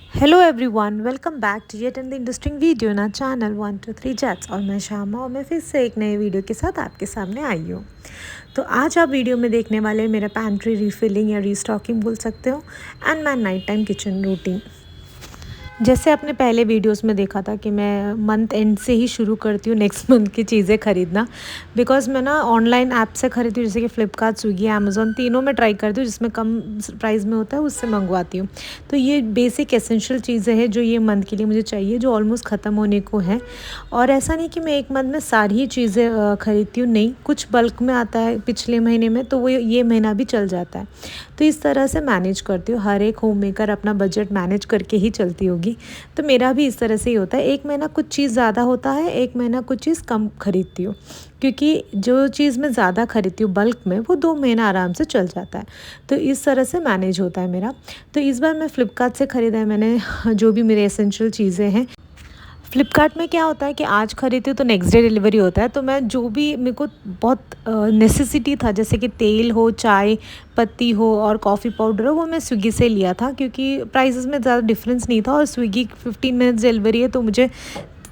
Hello everyone, welcome back to yet and the interesting video ना channel 123 chats. और मैं शामा और मैं फिर से एक नए वीडियो के साथ आपके सामने आई हूँ। तो आज आप वीडियो में देखने वाले मेरा पैंट्री रीफिलिंग या रीस्टॉकिंग बोल सकते हो and my night time kitchen routine. जैसे आपने पहले वीडियोस में देखा था कि मैं मंथ एंड से ही शुरू करती हूँ नेक्स्ट मंथ की चीज़ें ख़रीदना। बिकॉज़ मैं ना ऑनलाइन ऐप से ख़रीदती हूँ, जैसे कि फ़्लिपकार्ट, स्विगी, अमेज़ॉन, तीनों में ट्राई करती हूँ जिसमें कम प्राइस में होता है उससे मंगवाती हूँ। तो ये बेसिक एसेंशियल चीज़ें हैं जो ये मंथ के लिए मुझे चाहिए, जो ऑलमोस्ट ख़त्म होने को है। और ऐसा नहीं कि मैं एक मंथ में सारी ही चीज़ें ख़रीदती हूँ, नहीं, कुछ बल्क में आता है पिछले महीने में, तो वो ये महीना भी चल जाता है। तो इस तरह से मैनेज करती हूँ। हर एक होम मेकर अपना बजट मैनेज करके ही चलती होगी। तो मेरा भी इस तरह से ही होता है, एक महीना कुछ चीज़ ज़्यादा होता है, एक महीना कुछ चीज़ कम खरीदती हूँ, क्योंकि जो चीज़ मैं ज़्यादा खरीदती हूँ बल्क में वो 2 महीना आराम से चल जाता है। तो इस तरह से मैनेज होता है मेरा। तो इस बार मैं फ़्लिपकार्ट से ख़रीदा है मैंने जो भी मेरे एसेंशियल चीज़ें हैं। फ़्लिपकार्ट में क्या होता है कि आज खरीदती हूँ तो नेक्स्ट डे डिलीवरी होता है। तो मैं जो भी मेरे को बहुत नेसेसिटी था, जैसे कि तेल हो, चाय पत्ती हो और कॉफ़ी पाउडर हो, वो मैं स्विगी से लिया था, क्योंकि प्राइसेस में ज़्यादा डिफरेंस नहीं था और स्विगी 15 मिनट्स डिलीवरी है तो मुझे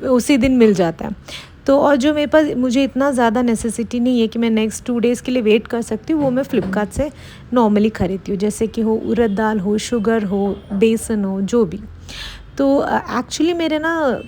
उसी दिन मिल जाता है। तो और जो मेरे पास मुझे इतना ज़्यादा नेसेसिटी नहीं है कि मैं नेक्स्ट 2 डेज़ के लिए वेट कर सकती हूँ, वो मैं फ़्लिपकार्ट से नॉर्मली खरीदती हूँ, जैसे कि हो उड़द दाल हो, शुगर हो, बेसन हो, जो भी। तो एक्चुअली मेरे ना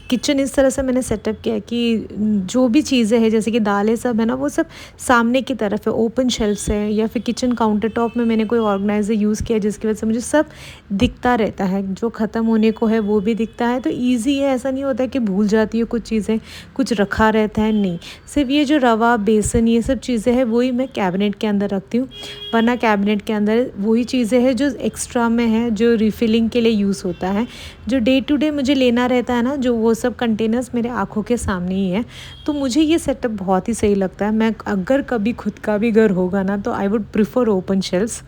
किचन इस तरह से मैंने सेटअप किया है कि जो भी चीज़ें हैं, जैसे कि दालें सब है ना, वो सब सामने की तरफ है, ओपन शेल्फ्स है, या फिर किचन काउंटर टॉप में मैंने कोई ऑर्गेनाइज़र यूज़ किया जिसकी वजह से मुझे सब दिखता रहता है, जो ख़त्म होने को है वो भी दिखता है। तो ईज़ी है, ऐसा नहीं होता है कि भूल जाती हूँ कुछ चीज़ें, कुछ रखा रहता है, नहीं। सिर्फ ये जो रवा, बेसन, ये सब चीज़ें हैं वही मैं कैबिनेट के अंदर रखती हूँ, वरना कैबिनेट के अंदर वही चीज़ें हैं जो एक्स्ट्रा में है, जो रिफ़िलिंग के लिए यूज़ होता है, जो डे टू डे मुझे लेना रहता है ना, जो वो सब कंटेनर्स मेरे आँखों के सामने ही है। तो मुझे ये सेटअप बहुत ही सही लगता है। मैं अगर कभी खुद का भी घर होगा ना, तो I would prefer open shelves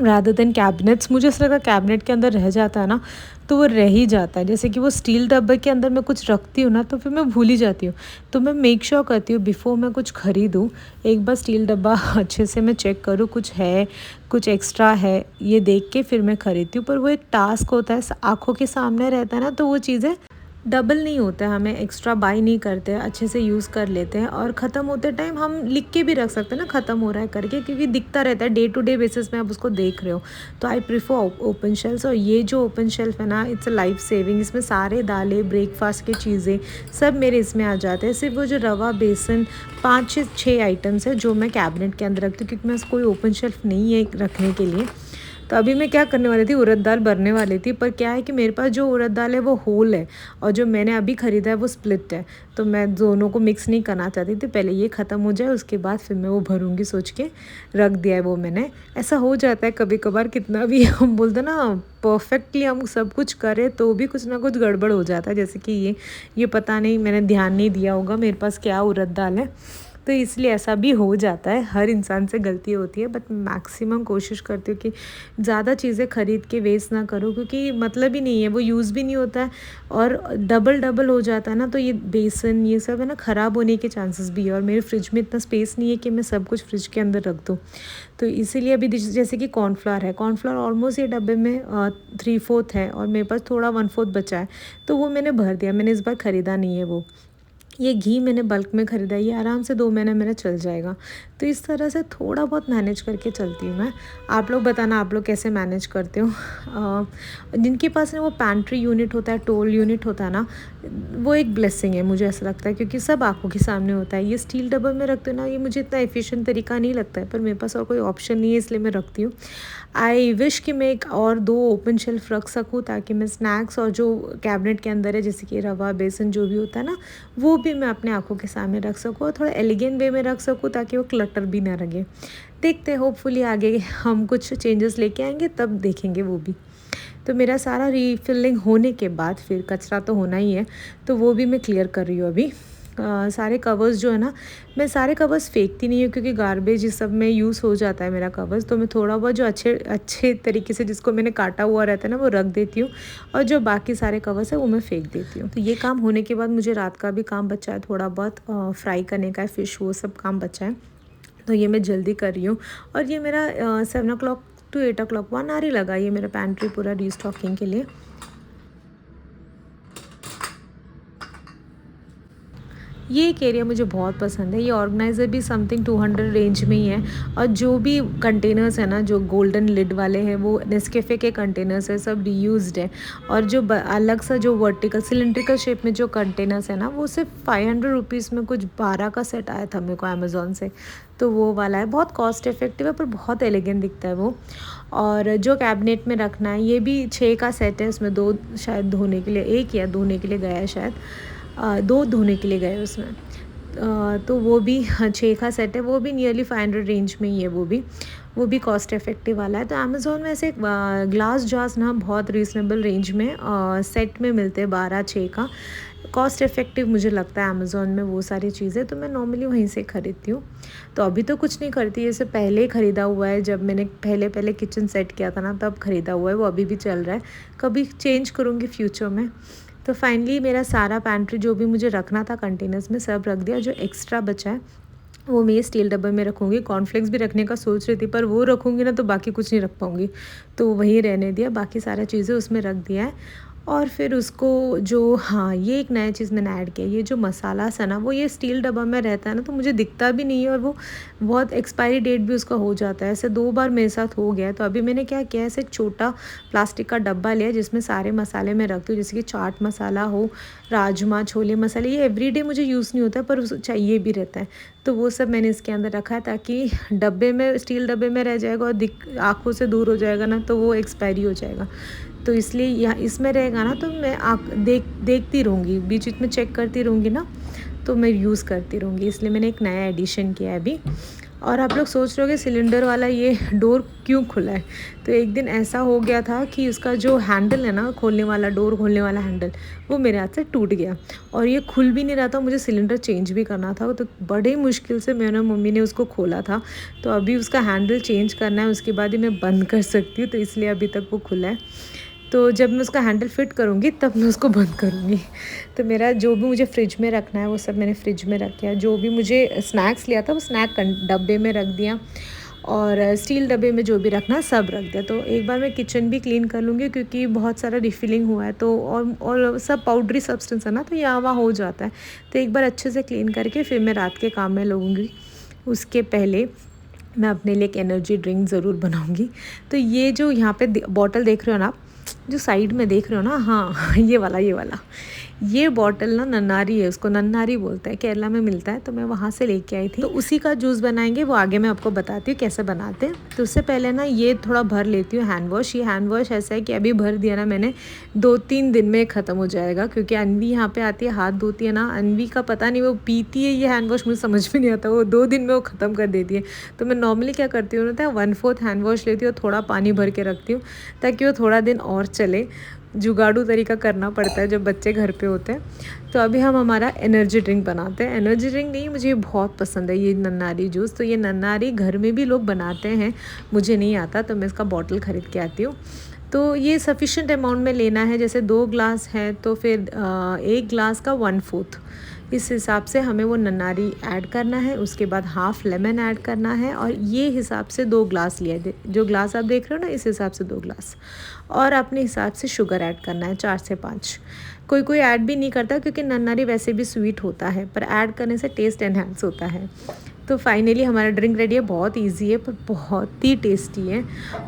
rather than cabinets. मुझे ऐसा लगता है कैबिनेट के अंदर रह जाता है ना, तो वो रह ही जाता है। जैसे कि वो स्टील डब्बे के अंदर मैं कुछ रखती हूँ ना, तो फिर मैं भूल ही जाती हूँ। तो मैं मेक श्योर करती हूँ बिफ़ोर मैं कुछ ख़रीदूँ, एक बार स्टील डब्बा अच्छे से मैं चेक करूँ, कुछ है, कुछ एक्स्ट्रा है, ये देख के फिर मैं ख़रीदती हूँ। पर वो एक टास्क होता है, आँखों के सामने रहता है ना, तो वो चीज़ें डबल नहीं होता है, हमें एक्स्ट्रा बाय नहीं करते हैं, अच्छे से यूज़ कर लेते हैं। और ख़त्म होते टाइम हम लिख के भी रख सकते हैं ना ख़त्म हो रहा है करके, क्योंकि दिखता रहता है, डे टू डे बेसिस में आप उसको देख रहे हो। तो आई प्रेफर ओपन शेल्फ्स। और ये जो ओपन शेल्फ है ना, इट्स अ लाइफ सेविंग। इसमें सारे दालें, ब्रेकफास्ट की चीज़ें सब मेरे इसमें आ जाते हैं। सिर्फ वो जो रवा, बेसन, 5 से 6 आइटम्स है जो मैं कैबिनेट के अंदर रखती हूँ, क्योंकि मैं कोई ओपन शेल्फ नहीं है रखने के लिए। तो अभी मैं क्या करने वाली थी, उड़द दाल भरने वाली थी, पर क्या है कि मेरे पास जो उड़द दाल है वो होल है और जो मैंने अभी ख़रीदा है वो स्प्लिट है। तो मैं दोनों को मिक्स नहीं करना चाहती थी, पहले ये ख़त्म हो जाए उसके बाद फिर मैं वो भरूंगी सोच के रख दिया है वो मैंने। ऐसा हो जाता है कभी कभार, कितना भी हम बोलते ना परफेक्टली हम सब कुछ करें तो भी कुछ ना कुछ गड़बड़ हो जाता है। जैसे कि ये पता नहीं, मैंने ध्यान नहीं दिया होगा मेरे पास क्या उड़द दाल है, तो इसलिए ऐसा भी हो जाता है। हर इंसान से गलती होती है, बट मैक्सिमम कोशिश करती हूँ कि ज़्यादा चीज़ें ख़रीद के वेस्ट ना करूँ, क्योंकि मतलब ही नहीं है, वो यूज़ भी नहीं होता है और डबल डबल हो जाता है ना। तो ये बेसन ये सब है ना, ख़राब होने के चांसेस भी है, और मेरे फ्रिज में इतना स्पेस नहीं है कि मैं सब कुछ फ्रिज के अंदर रख दूँ। तो इसीलिए अभी जैसे कि कॉर्नफ्लावर है, कॉर्नफ्लावर ऑलमोस्ट ये डब्बे में 3/4 है और मेरे पास थोड़ा 1/4 बचा है, तो वो मैंने भर दिया। मैंने इस बार ख़रीदा नहीं है वो। ये घी मैंने बल्क में ख़रीदा, ये आराम से 2 महीने मेरा चल जाएगा। तो इस तरह से थोड़ा बहुत मैनेज करके चलती हूँ मैं। आप लोग बताना आप लोग कैसे मैनेज करते हो। जिनके पास ना वो पैंट्री यूनिट होता है, टोल यूनिट होता है ना, वो एक ब्लेसिंग है मुझे ऐसा लगता है, क्योंकि सब आँखों के सामने होता है। ये स्टील डब्बा में रखते हो ना, ये मुझे इतना एफिशिएंट तरीका नहीं लगता है, पर मेरे पास और कोई ऑप्शन नहीं है, इसलिए मैं रखती हूँ। आई विश कि मैं एक और 2 ओपन शेल्फ रख सकूँ, ताकि मैं स्नैक्स और जो कैबिनेट के अंदर है, जैसे कि रवा, बेसन जो भी होता है ना, वो भी मैं अपने आँखों के सामने रख सकूँ और थोड़ा एलिगेंट वे में रख सकूँ, ताकि वो क्लटर भी ना लगे। देखते हैं, होपफुली आगे हम कुछ चेंजेस लेके आएंगे, तब देखेंगे वो भी। तो मेरा सारा रीफिलिंग होने के बाद फिर कचरा तो होना ही है, तो वो भी मैं क्लियर कर रही हूँ अभी। सारे कवर्स जो है ना, मैं सारे कवर्स फेंकती नहीं हूँ, क्योंकि गार्बेज इस सब में यूज़ हो जाता है मेरा कवर्स। तो मैं थोड़ा बहुत जो अच्छे अच्छे तरीके से जिसको मैंने काटा हुआ रहता है ना, वो रख देती हूँ, और जो बाकी सारे कवर्स है वो मैं फेंक देती हूँ। तो ये काम होने के बाद मुझे रात का भी काम बचा है, थोड़ा बहुत फ्राई करने का है, फ़िश, वो सब काम बचा है, तो ये मैं जल्दी कर रही हूँ। और ये मेरा 7 o'clock to 8 o'clock 1 आवर ही लगा ये मेरा पैंट्री पूरा रीस्टॉकिंग के लिए। ये एक एरिया मुझे बहुत पसंद है। ये ऑर्गेनाइज़र भी समथिंग 200 रेंज में ही है, और जो भी कंटेनर्स है ना, जो गोल्डन लिड वाले हैं, वो नेस्कैफ़े के कंटेनर्स है, सब रीयूज्ड है। और जो अलग सा जो वर्टिकल सिलेंड्रिकल शेप में जो कंटेनर्स है ना, वो सिर्फ 500 रुपीज़ में कुछ 12 का सेट आया था मेरे को अमेज़ॉन से। तो वो वाला है, बहुत कॉस्ट इफ़ेक्टिव है पर बहुत एलिगेंट दिखता है वो। और जो कैबिनेट में रखना है, ये भी 6 का सेट है, उसमें 2 शायद धोने के लिए, 1 या धोने के लिए गया है शायद, 2 धोने के लिए गए उसमें। तो वो भी 6 का सेट है, वो भी नियरली 500 रेंज में ही है। वो भी कॉस्ट इफ़ेक्टिव वाला है। तो अमेज़ॉन में ऐसे ग्लास जार्स ना बहुत रीज़नेबल रेंज में सेट में मिलते हैं, 12-6 का। कॉस्ट इफ़ेक्टिव मुझे लगता है अमेज़ॉन में वो सारी चीज़ें, तो मैं नॉर्मली वहीं से ख़रीदती हूँ। तो अभी तो कुछ नहीं करती, इससे पहले ख़रीदा हुआ है, जब मैंने पहले किचन सेट किया था ना, तब ख़रीदा हुआ है, वो अभी भी चल रहा है। कभी चेंज करूँगी फ्यूचर में। तो फाइनली मेरा सारा पैंट्री जो भी मुझे रखना था कंटेनर्स में सब रख दिया। जो एक्स्ट्रा बचा है वो मैं स्टील डब्बे में रखूँगी। कॉर्नफ्लेक्स भी रखने का सोच रही थी, पर वो रखूँगी ना तो बाकी कुछ नहीं रख पाऊँगी, तो वहीं रहने दिया। बाकी सारा चीज़ें उसमें रख दिया है। और फिर उसको जो, हाँ, ये एक नया चीज़ मैंने ऐड किया, ये जो मसाला है ना, वो ये स्टील डब्बा में रहता है ना, तो मुझे दिखता भी नहीं है, और वो बहुत एक्सपायरी डेट भी उसका हो जाता है। ऐसे 2 बार मेरे साथ हो गया है। तो अभी मैंने क्या किया, ऐसे एक छोटा प्लास्टिक का डब्बा लिया जिसमें सारे मसाले मैं रखती हूँ, जैसे कि चाट मसाला हो, राजमा, छोले मसाले। ये एवरीडे मुझे यूज़ नहीं होता है, पर चाहिए भी रहता है, तो वो सब मैंने इसके अंदर रखा है, ताकि डब्बे में, स्टील डब्बे में रह जाएगा और आँखों से दूर हो जाएगा ना, तो वो एक्सपायरी हो जाएगा। तो इसलिए यहाँ इसमें रहेगा ना, तो मैं देखती रहूँगी, बीच बीच में चेक करती रहूँगी ना, तो मैं यूज़ करती रहूँगी। इसलिए मैंने एक नया एडिशन किया है अभी। और आप लोग सोच रहे होगे सिलेंडर वाला ये डोर क्यों खुला है। तो एक दिन ऐसा हो गया था कि उसका जो हैंडल है ना, खोलने वाला, डोर खोलने वाला हैंडल, वो मेरे हाथ से टूट गया, और ये खुल भी नहीं रहा था। मुझे सिलेंडर चेंज भी करना था, तो बड़े मुश्किल से मैंने, मम्मी ने उसको खोला था। तो अभी उसका हैंडल चेंज करना है, उसके बाद ही मैं बंद कर सकती हूँ, तो इसलिए अभी तक वो खुला है। तो जब मैं उसका हैंडल फिट करूँगी तब मैं उसको बंद करूँगी। तो मेरा जो भी मुझे फ्रिज में रखना है वो सब मैंने फ्रिज में रख दिया। जो भी मुझे स्नैक्स लिया था वो स्नैक डब्बे में रख दिया, और स्टील डब्बे में जो भी रखना है सब रख दिया। तो एक बार मैं किचन भी क्लीन कर लूँगी, क्योंकि बहुत सारा रिफिलिंग हुआ है, तो और सब पाउडरी सब्सटेंस है ना, तो यहाँ वहाँ हो जाता है। तो एक बार अच्छे से क्लीन करके फिर मैं रात के काम में लगूँगी। उसके पहले मैं अपने लिए एक एनर्जी ड्रिंक ज़रूर बनाऊँगी। तो ये जो यहाँ पे बॉटल देख रहे हो ना आप, जो साइड में देख रहे हो ना, हाँ, ये बॉटल ना नन्नारी है, उसको नन्नारी बोलते हैं, केरला में मिलता है, तो मैं वहाँ से लेके आई थी। तो उसी का जूस बनाएंगे, वो आगे मैं आपको बताती हूँ कैसे बनाते हैं। तो उससे पहले ना ये थोड़ा भर लेती हूँ हैंड वॉश। ये हैंड वॉश ऐसा है कि अभी भर दिया ना मैंने, 2-3 दिन में ख़त्म हो जाएगा, क्योंकि अनवी यहाँ पे आती है, हाथ धोती है ना, अनवी का पता नहीं वो पीती है ये हैंड वॉश, मुझे समझ में नहीं आता, वो 2 दिन में वो ख़त्म कर देती है। तो मैं नॉर्मली क्या करती हूँ ना, 1/4 हैंड वॉश लेती हूँ, थोड़ा पानी भर के रखती हूँ, ताकि वो थोड़ा दिन और चले। जुगाड़ू तरीका करना पड़ता है जब बच्चे घर पे होते हैं। तो अभी हम हमारा एनर्जी ड्रिंक बनाते हैं। एनर्जी ड्रिंक नहीं, मुझे बहुत पसंद है ये नन्नारी जूस। तो ये नन्नारी घर में भी लोग बनाते हैं, मुझे नहीं आता, तो मैं इसका बॉटल ख़रीद के आती हूँ। तो ये सफिशेंट अमाउंट में लेना है, जैसे 2 ग्लास है तो फिर 1 ग्लास का 1/4, इस हिसाब से हमें वो नन्नारी ऐड करना है। उसके बाद हाफ़ लेमन ऐड करना है, और ये हिसाब से 2 ग्लास लिया है, जो ग्लास आप देख रहे हो ना, इस हिसाब से 2 ग्लास। और अपने हिसाब से शुगर ऐड करना है 4 से 5। कोई ऐड भी नहीं करता, क्योंकि नन्नारी वैसे भी स्वीट होता है, पर ऐड करने से टेस्ट एनहांस होता है। तो फाइनली हमारा ड्रिंक रेडी है। बहुत इजी है पर बहुत ही टेस्टी है।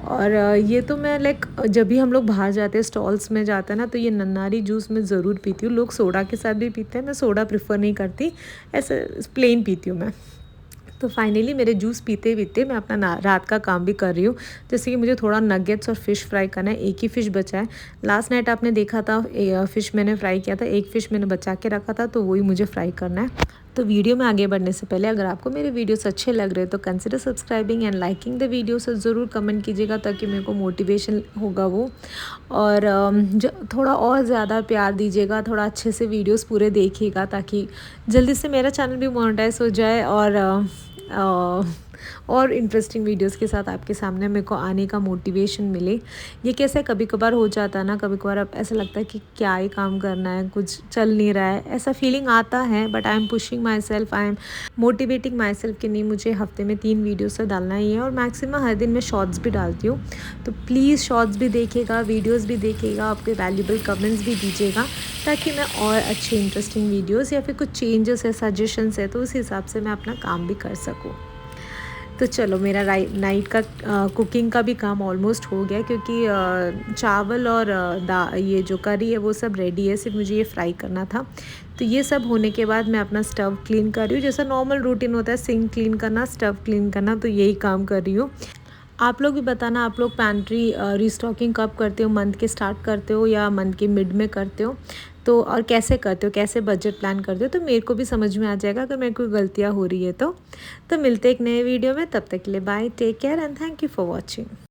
और ये तो मैं जब भी हम लोग बाहर जाते हैं, स्टॉल्स में जाते हैं ना, तो ये नन्नारी जूस मैं ज़रूर पीती हूँ। लोग सोडा के साथ भी पीते हैं, मैं सोडा प्रेफर नहीं करती, ऐसे प्लेन पीती हूँ मैं। तो फाइनली मेरे जूस पीते पीते मैं अपना रात का काम भी कर रही हूँ। जैसे कि मुझे थोड़ा नगेट्स और फ़िश फ्राई करना है। एक ही फ़िश बचा है, लास्ट नाइट आपने देखा था, फ़िश मैंने फ्राई किया था, एक फ़िश मैंने बचा के रखा था, तो वही मुझे फ्राई करना है। तो वीडियो में आगे बढ़ने से पहले अगर आपको मेरे वीडियोस अच्छे लग रहे हैं तो consider subscribing and liking the video. से ज़रूर कमेंट कीजिएगा, ताकि मेरे को मोटिवेशन होगा वो। और थोड़ा और ज़्यादा प्यार दीजिएगा, थोड़ा अच्छे से वीडियोस पूरे देखिएगा, ताकि जल्दी से मेरा चैनल भी मोनेटाइज हो जाए, और और इंटरेस्टिंग वीडियोस के साथ आपके सामने मेरे को आने का मोटिवेशन मिले। ये कैसे कभी कभार हो जाता है ना, कभी कभार अब ऐसा लगता है कि क्या ही काम करना है, कुछ चल नहीं रहा है, ऐसा फीलिंग आता है। But I am pushing my self, I am motivating my self कि नहीं, मुझे हफ्ते में 3 वीडियोस तो डालना ही है। और मैक्सिमम हर दिन मैं शॉर्ट्स भी डालती हूँ, तो प्लीज़ शॉर्ट्स भी देखिएगा, वीडियोज़ भी देखिएगा, आपके वैल्यूबल कमेंट्स भी दीजिएगा, ताकि मैं और अच्छे इंटरेस्टिंग वीडियोस या फिर कुछ चेंजेस है, सजेशंस है, तो उस हिसाब से मैं अपना काम भी कर सकूँ। तो चलो, मेरा नाइट का कुकिंग का भी काम ऑलमोस्ट हो गया, क्योंकि चावल और ये जो करी है वो सब रेडी है, सिर्फ मुझे ये फ्राई करना था। तो ये सब होने के बाद मैं अपना स्टव क्लीन कर रही हूँ, जैसा नॉर्मल रूटीन होता है, सिंक क्लीन करना, स्टव क्लीन करना, तो यही काम कर रही हूँ। आप लोग भी बताना, आप लोग पैंट्री रीस्टॉकिंग कब करते हो, मंथ के स्टार्ट करते हो या मंथ के मिड में करते हो, तो और कैसे करते हो, कैसे बजट प्लान करते हो, तो मेरे को भी समझ में आ जाएगा अगर मेरे कोई गलतियाँ हो रही है तो मिलते एक नए वीडियो में, तब तक के लिए bye, take care and thank you for watching.